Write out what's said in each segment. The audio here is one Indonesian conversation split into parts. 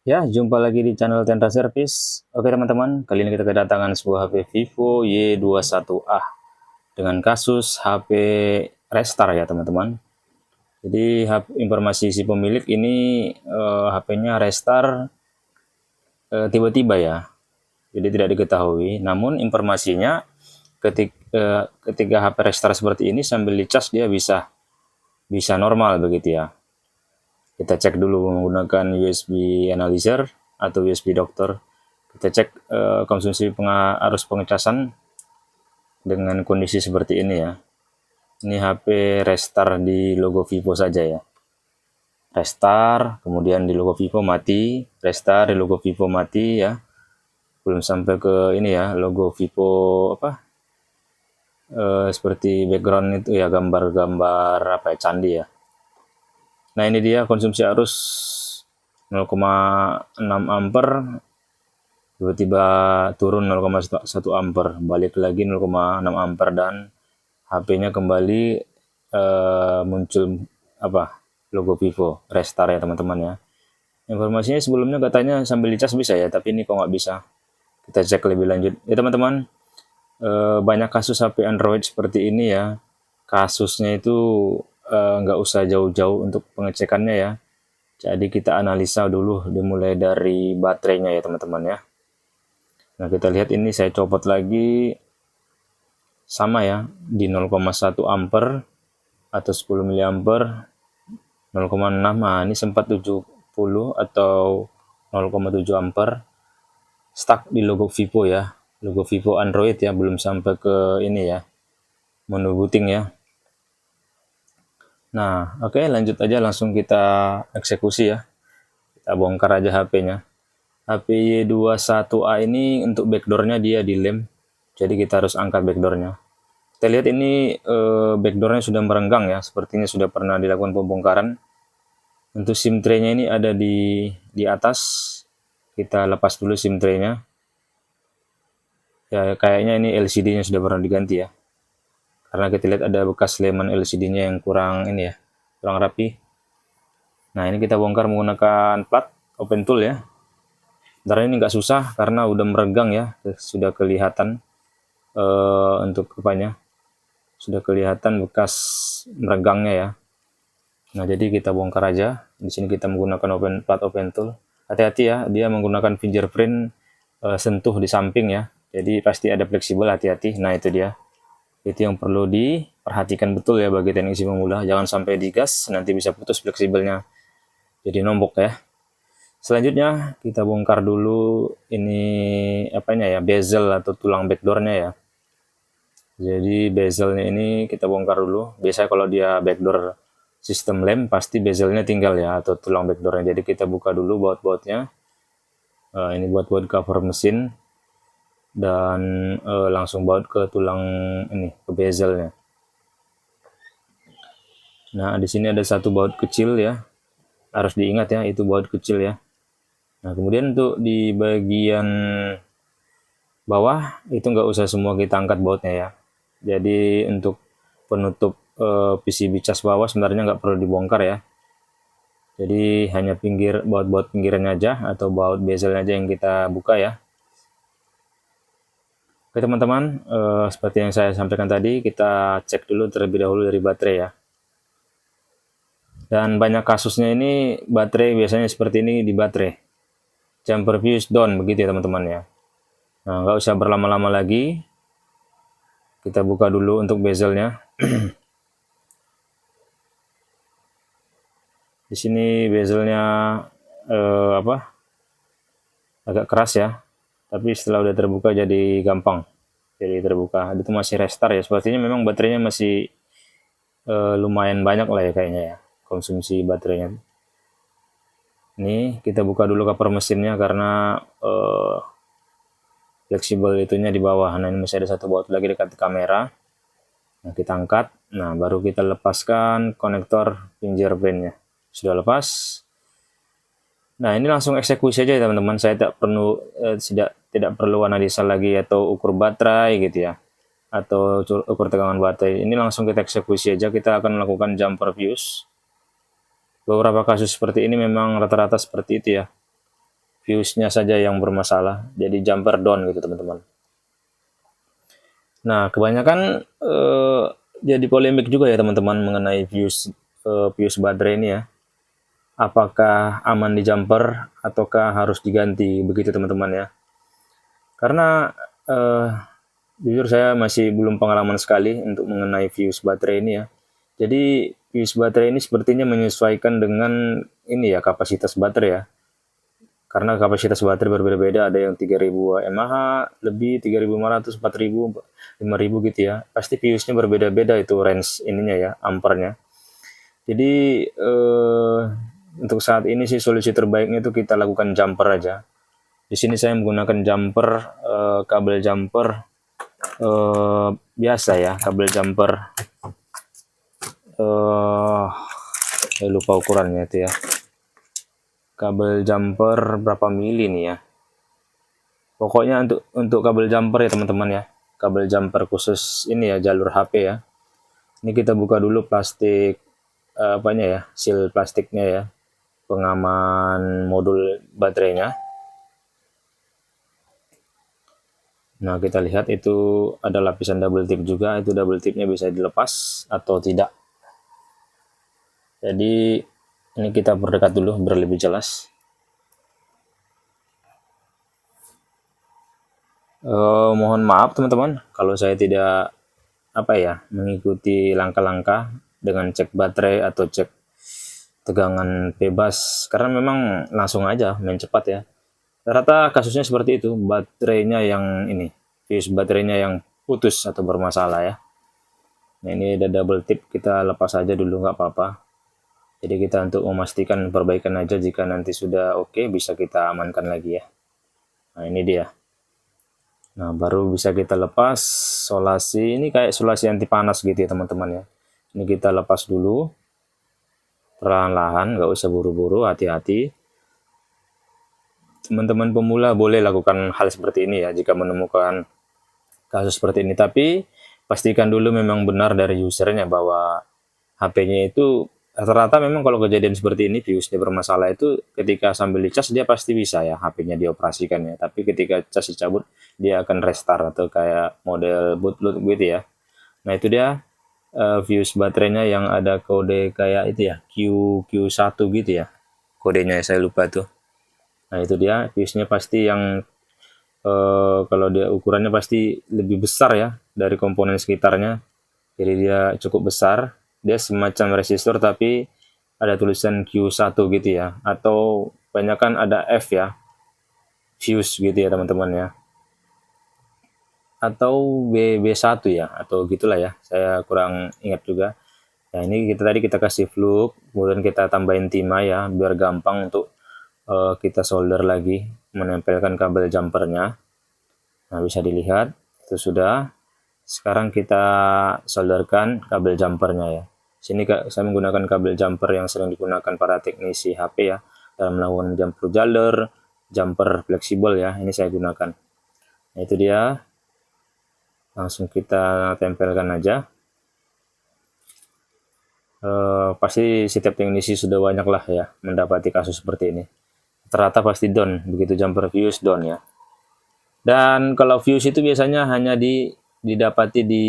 Ya, jumpa lagi di channel Tendra Service. Oke teman-teman, kali ini kita kedatangan sebuah HP Vivo Y21A dengan kasus HP restart ya teman-teman. Jadi informasi si pemilik ini HP-nya restart tiba-tiba ya, jadi tidak diketahui. Namun informasinya ketika HP restart seperti ini sambil dicas dia bisa bisa normal begitu ya. Kita cek dulu menggunakan USB analyzer atau USB doctor. Kita cek konsumsi arus pengecasan dengan kondisi seperti ini ya. Ini HP restart di logo Vivo saja ya. Restart, kemudian di logo Vivo mati, restart di logo Vivo mati ya. Belum sampai ke ini ya, logo Vivo apa? Seperti background itu ya, gambar-gambar apa ya, candi ya. Nah, ini dia konsumsi arus 0,6 ampere, tiba-tiba turun 0,1 ampere, balik lagi 0,6 ampere, dan HP-nya kembali muncul apa, logo Vivo restart ya teman-teman ya. Informasinya sebelumnya katanya sambil dicas bisa ya, tapi ini kok nggak bisa. Kita cek lebih lanjut ya teman-teman. Banyak kasus HP Android seperti ini ya. Kasusnya itu nggak usah jauh-jauh untuk pengecekannya ya. Jadi kita analisa dulu dimulai dari baterainya ya teman-teman ya. Nah, kita lihat ini saya copot lagi, sama ya, di 0,1 ampere atau 10 miliampere, 0,6. Nah, ini sempat 70 atau 0,7 ampere. Stuck di logo Vivo ya. Logo Vivo Android ya, belum sampai ke ini ya, menu booting ya. Nah, oke, lanjut aja, langsung kita eksekusi ya. Kita bongkar aja HP-nya. HP Y21A ini untuk backdoor-nya dia dilem. Jadi kita harus angkat backdoor-nya. Kita lihat ini backdoor-nya sudah merenggang ya, sepertinya sudah pernah dilakukan pembongkaran. Untuk SIM tray-nya ini ada di atas. Kita lepas dulu SIM tray-nya. Ya, kayaknya ini LCD-nya sudah pernah diganti ya. Karena kita lihat ada bekas leman LCD-nya yang kurang ini ya, kurang rapi. Nah, ini kita bongkar menggunakan plat open tool ya. Sebenarnya ini nggak susah karena udah meregang ya, sudah kelihatan untuk apanya, sudah kelihatan bekas meregangnya ya. Nah, jadi kita bongkar aja. Di sini kita menggunakan plat open tool. Hati-hati ya, dia menggunakan fingerprint sentuh di samping ya. Jadi pasti ada fleksibel, hati-hati. Nah, itu dia. Itu yang perlu diperhatikan betul ya bagi teknisi pemula. Jangan sampai digas, nanti bisa putus fleksibelnya. Jadi nombok ya. Selanjutnya kita bongkar dulu ini apanya ya, bezel atau tulang backdoornya ya. Jadi bezelnya ini kita bongkar dulu. Biasanya kalau dia backdoor sistem lem pasti bezelnya tinggal ya, atau tulang backdoornya. Jadi kita buka dulu baut-bautnya. Ini buat cover mesin, dan langsung baut ke tulang ini, ke bezelnya. Nah, di sini ada satu baut kecil ya. Harus diingat ya, itu baut kecil ya. Nah, kemudian untuk di bagian bawah itu nggak usah semua kita angkat bautnya ya. Jadi untuk penutup PCB cas bawah sebenarnya nggak perlu dibongkar ya. Jadi hanya baut-baut pinggirannya aja atau baut bezelnya aja yang kita buka ya. Oke teman-teman, seperti yang saya sampaikan tadi, kita cek dulu terlebih dahulu dari baterai ya. Dan banyak kasusnya ini baterai biasanya seperti ini di baterai. Jumper fuse down begitu ya teman-teman ya. Nah, nggak usah berlama-lama lagi. Kita buka dulu untuk bezelnya. Di sini bezelnya agak keras ya. Tapi setelah udah terbuka jadi gampang. Jadi terbuka. Itu masih restart ya. Sepertinya memang baterainya masih lumayan banyak lah ya kayaknya ya, konsumsi baterainya. Ini kita buka dulu cover mesinnya karena fleksibel itunya di bawah. Nah, ini masih ada satu baut lagi dekat kamera. Nah, kita angkat. Nah, baru kita lepaskan konektor fingerprintnya. Sudah lepas. Nah, ini langsung eksekusi aja ya teman-teman. Saya tidak perlu analisa lagi atau ukur baterai gitu ya, atau ukur tegangan baterai. Ini langsung kita eksekusi aja. Kita akan melakukan jumper fuse. Beberapa kasus seperti ini memang rata-rata seperti itu ya. fuse-nya saja yang bermasalah, jadi jumper down gitu teman-teman. Nah, kebanyakan jadi polemik juga ya teman-teman mengenai fuse baterai ini ya. Apakah aman di jumper ataukah harus diganti begitu teman-teman ya. Karena jujur saya masih belum pengalaman sekali untuk mengenai fuse baterai ini ya. Jadi fuse baterai ini sepertinya menyesuaikan dengan ini ya, kapasitas baterai ya. Karena kapasitas baterai berbeda-beda, ada yang 3000 mAh, lebih 3500, 4000, 5000 gitu ya. Pasti fuse-nya berbeda-beda itu range ininya ya, ampernya. Jadi untuk saat ini sih solusi terbaiknya itu kita lakukan jumper aja. Di sini saya menggunakan jumper, kabel jumper biasa ya, kabel jumper saya lupa ukurannya itu ya. Kabel jumper berapa mili nih ya. Pokoknya untuk kabel jumper ya teman-teman ya. Kabel jumper khusus ini ya, jalur HP ya. Ini kita buka dulu plastik apanya ya, seal plastiknya ya. Pengaman modul baterainya. Nah, kita lihat itu ada lapisan double tip juga. Itu double tipnya bisa dilepas atau tidak. Jadi ini kita berdekat dulu biar lebih jelas. Mohon maaf teman-teman kalau saya tidak mengikuti langkah-langkah dengan cek baterai atau cek tegangan bebas, karena memang langsung aja main cepat ya. Rata kasusnya seperti itu, baterainya yang fuse baterainya yang putus atau bermasalah ya. Nah, ini ada double tip, kita lepas aja dulu nggak apa-apa. Jadi kita untuk memastikan perbaikan aja, jika nanti sudah oke bisa kita amankan lagi ya. Nah, ini dia. Nah, baru bisa kita lepas solasi. Ini kayak solasi anti panas gitu ya teman-teman ya. Ini kita lepas dulu. Perlahan-lahan, nggak usah buru-buru, hati-hati. Teman-teman pemula boleh lakukan hal seperti ini ya jika menemukan kasus seperti ini. Tapi pastikan dulu memang benar dari usernya bahwa HP-nya itu rata-rata memang kalau kejadian seperti ini, fuse-nya bermasalah itu ketika sambil dicas dia pasti bisa ya HP-nya dioperasikan ya. Tapi ketika cas dicabut dia akan restart atau kayak model bootloop gitu ya. Nah, itu dia fuse baterainya yang ada kode kayak itu ya, Q1 gitu ya. Kodenya saya lupa tuh. Nah, itu dia fuse-nya pasti yang kalau dia ukurannya pasti lebih besar ya dari komponen sekitarnya. Jadi dia cukup besar. Dia semacam resistor tapi ada tulisan Q1 gitu ya, atau banyak kan ada F ya, fuse gitu ya teman-teman ya, atau B1 ya, atau gitulah ya, saya kurang ingat juga. Nah, ini kita kasih flux, kemudian kita tambahin timah ya biar gampang untuk kita solder lagi, menempelkan kabel jumpernya. Nah, bisa dilihat itu sudah. Sekarang kita solderkan kabel jumpernya ya. Sini saya menggunakan kabel jumper yang sering digunakan para teknisi HP ya dalam melakukan jumper jalur, jumper fleksibel ya. Ini saya gunakan. Nah, itu dia. Langsung kita tempelkan aja. Pasti setiap teknisi sudah banyak lah ya mendapati kasus seperti ini. Ternyata pasti down, begitu jumper fuse down ya. Dan kalau fuse itu biasanya hanya didapati di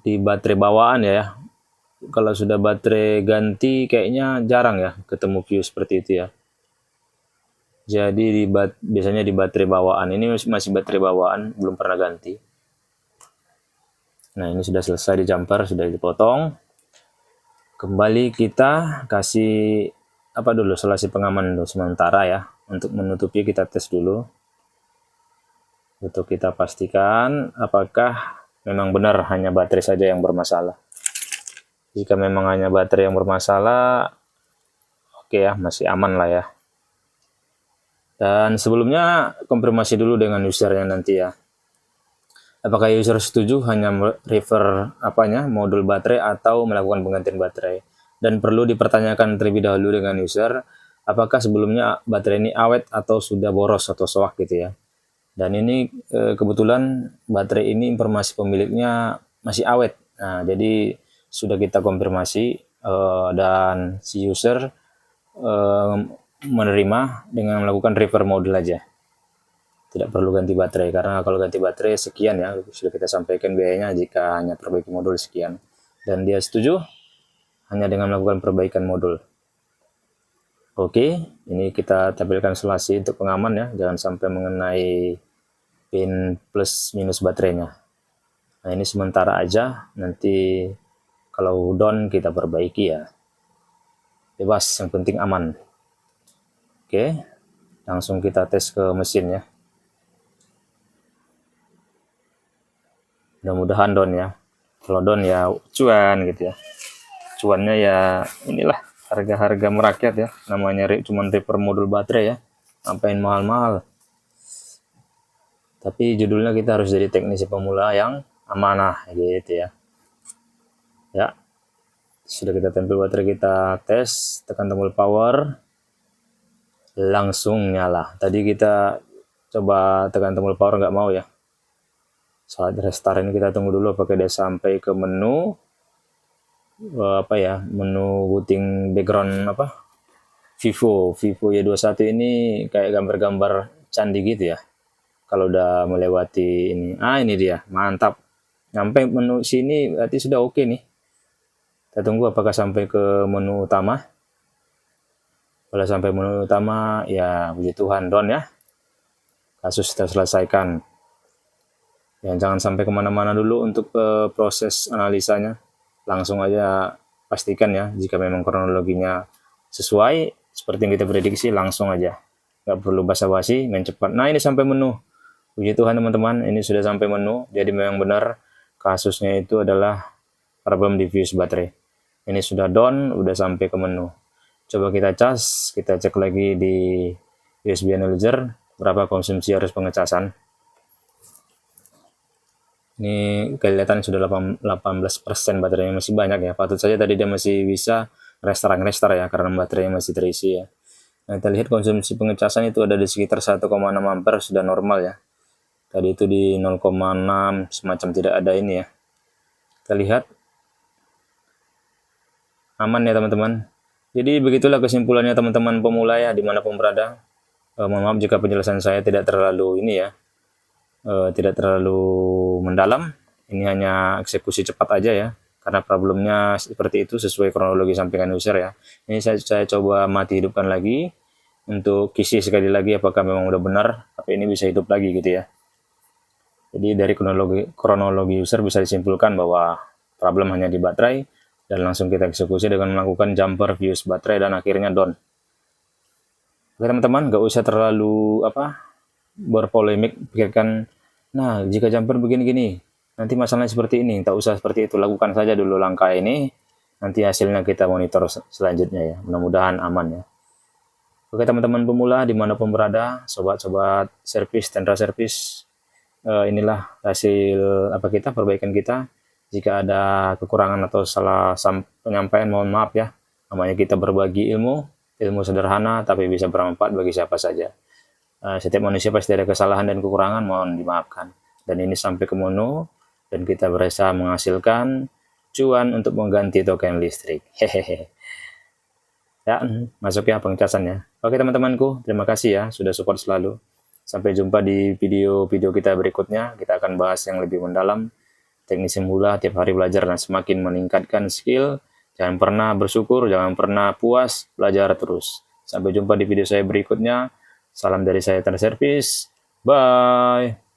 baterai bawaan ya. Kalau sudah baterai ganti kayaknya jarang ya ketemu fuse seperti itu ya. Jadi biasanya di baterai bawaan. Ini masih baterai bawaan, belum pernah ganti. Nah, ini sudah selesai di jumper, sudah dipotong. Kembali kita kasih dulu, solasi pengaman dulu sementara ya. Untuk menutupi kita tes dulu. Untuk kita pastikan apakah memang benar hanya baterai saja yang bermasalah. Jika memang hanya baterai yang bermasalah, oke ya, masih aman lah ya. Dan sebelumnya konfirmasi dulu dengan usernya nanti ya. Apakah user setuju hanya refer modul baterai atau melakukan penggantian baterai. Dan perlu dipertanyakan terlebih dahulu dengan user, apakah sebelumnya baterai ini awet atau sudah boros atau soak gitu ya. Dan ini kebetulan baterai ini informasi pemiliknya masih awet. Nah, jadi sudah kita konfirmasi dan si user menerima dengan melakukan repair modul aja. Tidak perlu ganti baterai, karena kalau ganti baterai sekian ya, sudah kita sampaikan biayanya jika hanya perbaiki modul sekian. Dan dia setuju hanya dengan melakukan perbaikan modul. Oke, ini kita tampilkan selasi untuk pengaman ya, jangan sampai mengenai pin plus minus baterainya. Nah ini sementara aja, nanti kalau down kita perbaiki ya. Bebas, yang penting aman. Oke, langsung kita tes ke mesin ya. Mudah-mudahan down ya. Kalau down ya cuan gitu ya. Cuannya ya inilah harga-harga merakyat ya. Namanya cuman repair modul baterai ya. Ngapain mahal-mahal. Tapi judulnya kita harus jadi teknisi pemula yang amanah gitu ya. Ya. Sudah kita tempel baterai, kita tes, tekan tombol power. Langsung nyala. Tadi kita coba tekan tombol power nggak mau ya. Saat restart ini kita tunggu dulu apakah dia sampai ke menu apa ya, menu booting background apa, Vivo Y21 ini kayak gambar-gambar candi gitu ya. Kalau udah melewati ini, ini dia, mantap. Nyampe menu sini berarti sudah oke nih. Kita tunggu apakah sampai ke menu utama. Kalau sampai menu utama ya puji Tuhan down ya. Kasus kita selesaikan. Ya, jangan sampai kemana-mana dulu untuk proses analisanya. Langsung aja pastikan ya, jika memang kronologinya sesuai seperti yang kita prediksi, langsung aja. Nggak perlu basa-basi, main cepat. Nah ini sampai menu. Puji Tuhan teman-teman, ini sudah sampai menu. Jadi memang benar kasusnya itu adalah problem di fuse baterai. Ini sudah down, udah sampai ke menu. Coba kita cas, kita cek lagi di USB analyzer, berapa konsumsi arus pengecasan. Ini kelihatan sudah 18% baterainya, masih banyak ya. Patut saja tadi dia masih bisa restart ya, karena baterainya masih terisi ya. Nah, kita lihat konsumsi pengecasan itu ada di sekitar 1,6 ampere, sudah normal ya. Tadi itu di 0,6, semacam tidak ada ini ya. Kita lihat. Aman ya teman-teman. Jadi begitulah kesimpulannya teman-teman pemula ya, dimanapun berada. Mohon maaf jika penjelasan saya tidak terlalu ini ya. Tidak terlalu mendalam, ini hanya eksekusi cepat aja ya, karena problemnya seperti itu sesuai kronologi sampaikan user ya. Ini saya coba mati hidupkan lagi untuk kisi sekali lagi apakah memang udah benar HP ini bisa hidup lagi gitu ya. Jadi dari kronologi user bisa disimpulkan bahwa problem hanya di baterai, dan langsung kita eksekusi dengan melakukan jumper fuse baterai dan akhirnya down. Oke teman-teman, nggak usah terlalu berpolemik, pikirkan, nah jika jumper begini-gini, nanti masalahnya seperti ini, tak usah seperti itu, lakukan saja dulu langkah ini, nanti hasilnya kita monitor selanjutnya ya, mudah-mudahan aman ya. Oke teman-teman pemula dimanapun berada, sobat-sobat servis, Tendra Servis, inilah hasil perbaikan kita. Jika ada kekurangan atau salah penyampaian, mohon maaf ya, namanya kita berbagi ilmu sederhana tapi bisa bermanfaat bagi siapa saja. Setiap manusia pasti ada kesalahan dan kekurangan, mohon dimaafkan. Dan ini sampai ke menu, dan kita berusaha menghasilkan cuan untuk mengganti token listrik. Hehehe. Ya, masuk ya pengecasannya. Oke teman-temanku, terima kasih ya sudah support selalu. Sampai jumpa di video-video kita berikutnya. Kita akan bahas yang lebih mendalam. Teknisi mula tiap hari belajar dan semakin meningkatkan skill. Jangan pernah bersyukur, jangan pernah puas, belajar terus. Sampai jumpa di video saya berikutnya. Salam dari saya, Tendra Servis. Bye.